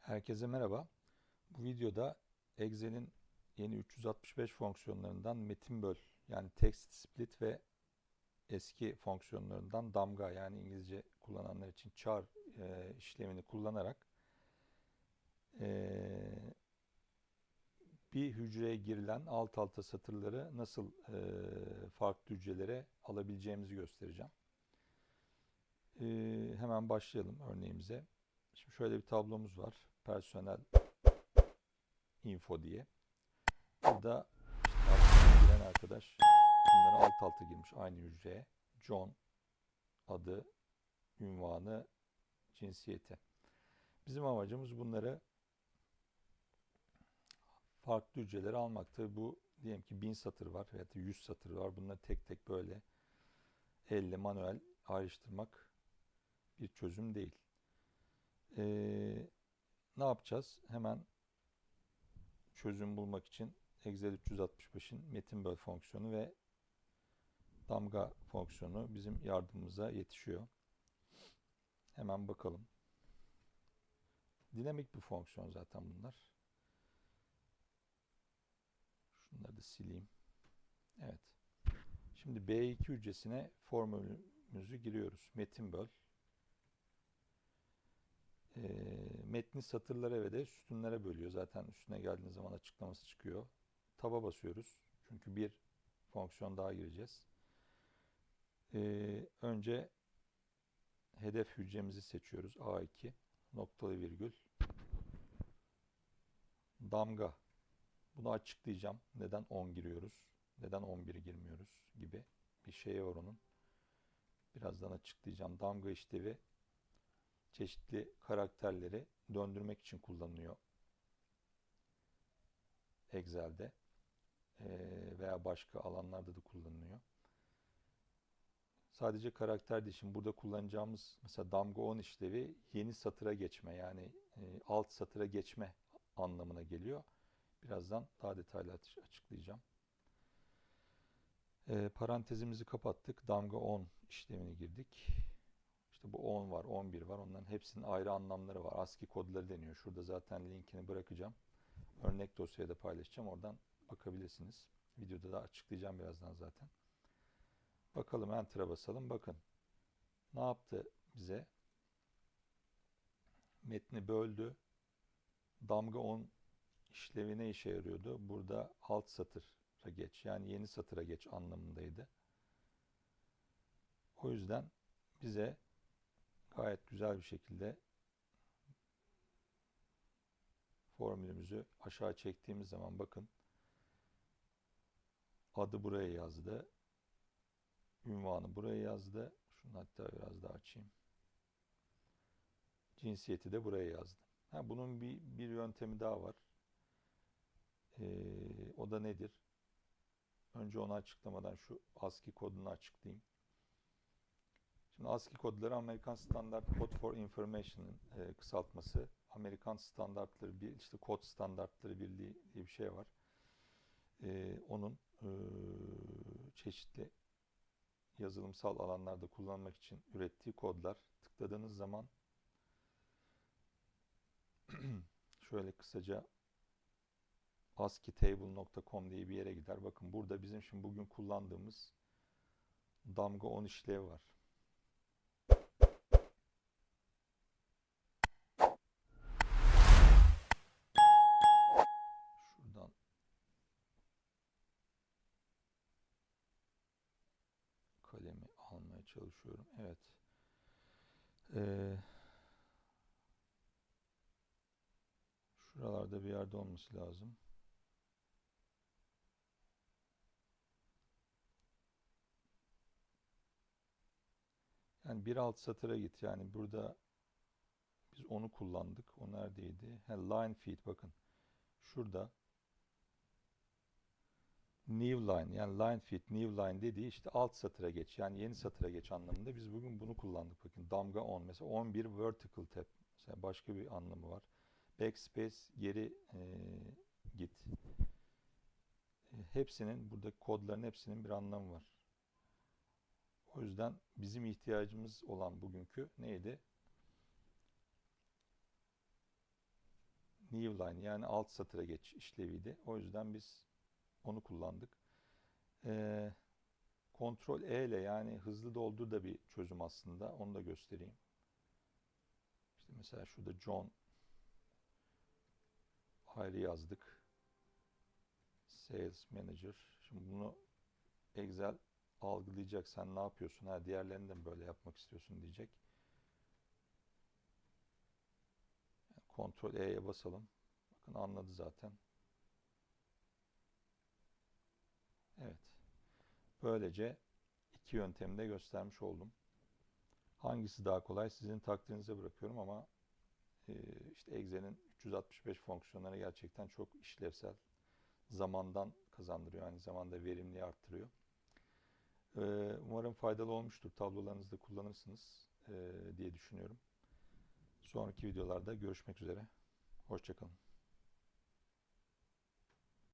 Herkese merhaba. Bu videoda Excel'in yeni 365 fonksiyonlarından metin böl yani text split ve eski fonksiyonlarından damga yani İngilizce kullananlar için char işlemini kullanarak e, bir hücreye girilen alt alta satırları nasıl farklı hücrelere alabileceğimizi göstereceğim. Hemen başlayalım örneğimize. Şimdi şöyle bir tablomuz var. Personel info diye. Burada işte giren arkadaş bunları alt alta girmiş aynı hücreye. John adı, ünvanı, cinsiyeti. Bizim amacımız bunları farklı hücrelere almak. Tabi bu diyelim ki 1000 satır var veya 100 satır var. Bunları tek tek böyle elle manuel ayrıştırmak bir çözüm değil. Ne yapacağız? Hemen çözüm bulmak için Excel 365'in metin böl fonksiyonu ve damga fonksiyonu bizim yardımımıza yetişiyor. Hemen bakalım. Dinamik bir fonksiyon zaten bunlar. Şunları da sileyim. Evet. Şimdi B2 hücresine formülümüzü giriyoruz. Metin böl. Metni satırlara ve de sütunlara bölüyor. Zaten üstüne geldiğiniz zaman açıklaması çıkıyor. Taba basıyoruz. Çünkü bir fonksiyon daha gireceğiz. Önce hedef hücremizi seçiyoruz. A2 noktalı virgül damga. Bunu açıklayacağım. Neden 10 giriyoruz? Neden 11 girmiyoruz gibi bir şey var onun. Birazdan açıklayacağım. Damga işlevi çeşitli karakterleri döndürmek için kullanılıyor Excel'de veya başka alanlarda da kullanılıyor. Sadece karakter değil. Şimdi burada kullanacağımız mesela damga 10 işlevi yeni satıra geçme yani alt satıra geçme anlamına geliyor. Birazdan daha detaylı açıklayacağım. Parantezimizi kapattık. Damga 10 işlemini girdik. İşte bu 10 var, 11 var. Onların hepsinin ayrı anlamları var. ASCII kodları deniyor. Şurada zaten linkini bırakacağım. Örnek dosyaya da paylaşacağım. Oradan bakabilirsiniz. Videoda da açıklayacağım birazdan zaten. Bakalım Enter'a basalım. Bakın ne yaptı bize? Metni böldü. Damga 10 işlevi ne işe yarıyordu? Burada alt satıra geç yani yeni satıra geç anlamındaydı. O yüzden bize gayet güzel bir şekilde formülümüzü aşağı çektiğimiz zaman bakın adı buraya yazdı. Ünvanı buraya yazdı. Şunu hatta biraz daha açayım. Cinsiyeti de buraya yazdı. Bunun bir yöntemi daha var. O da nedir? Önce onu açıklamadan şu ASCII kodunu açıklayayım. Şimdi ASCII kodları Amerikan Standard Code for Information'ın kısaltması. Amerikan standartları, işte kod standartları birliği diye bir şey var. Onun çeşitli yazılımsal alanlarda kullanmak için ürettiği kodlar. Tıkladığınız zaman şöyle kısaca asciitable.com diye bir yere gider. Bakın burada bizim şimdi bugün kullandığımız damga 10 işlevi var. Şuradan kalemi almaya çalışıyorum. Evet. Şuralarda bir yerde olması lazım. Yani bir alt satıra git. Yani burada biz onu kullandık. O neredeydi? Line feed bakın. Şurada new line yani line feed new line dediği işte alt satıra geç yani yeni satıra geç anlamında biz bugün bunu kullandık. Bakın damga 10 mesela 11 vertical tab mesela başka bir anlamı var. Backspace geri git. Hepsinin burada kodların hepsinin bir anlamı var. O yüzden bizim ihtiyacımız olan bugünkü neydi? new line yani alt satıra geç işleviydi. O yüzden biz onu kullandık. Ee, Ctrl E ile yani hızlı doldur da bir çözüm aslında. Onu da göstereyim. İşte mesela şurada John ayrı yazdık. Sales Manager. Şimdi bunu Excel algılayacak. Sen ne yapıyorsun? Ha, diğerlerini de mi böyle yapmak istiyorsun diyecek. Yani Ctrl E'ye basalım. Bakın anladı zaten. Evet. Böylece iki yöntemi de göstermiş oldum. Hangisi daha kolay sizin takdirinize bırakıyorum ama e, işte Excel'in 365 fonksiyonları gerçekten çok işlevsel. Zamandan kazandırıyor. Aynı zamanda verimliliği arttırıyor. Umarım faydalı olmuştur. Tablolarınızda kullanırsınız diye düşünüyorum. Sonraki videolarda görüşmek üzere. Hoşça kalın.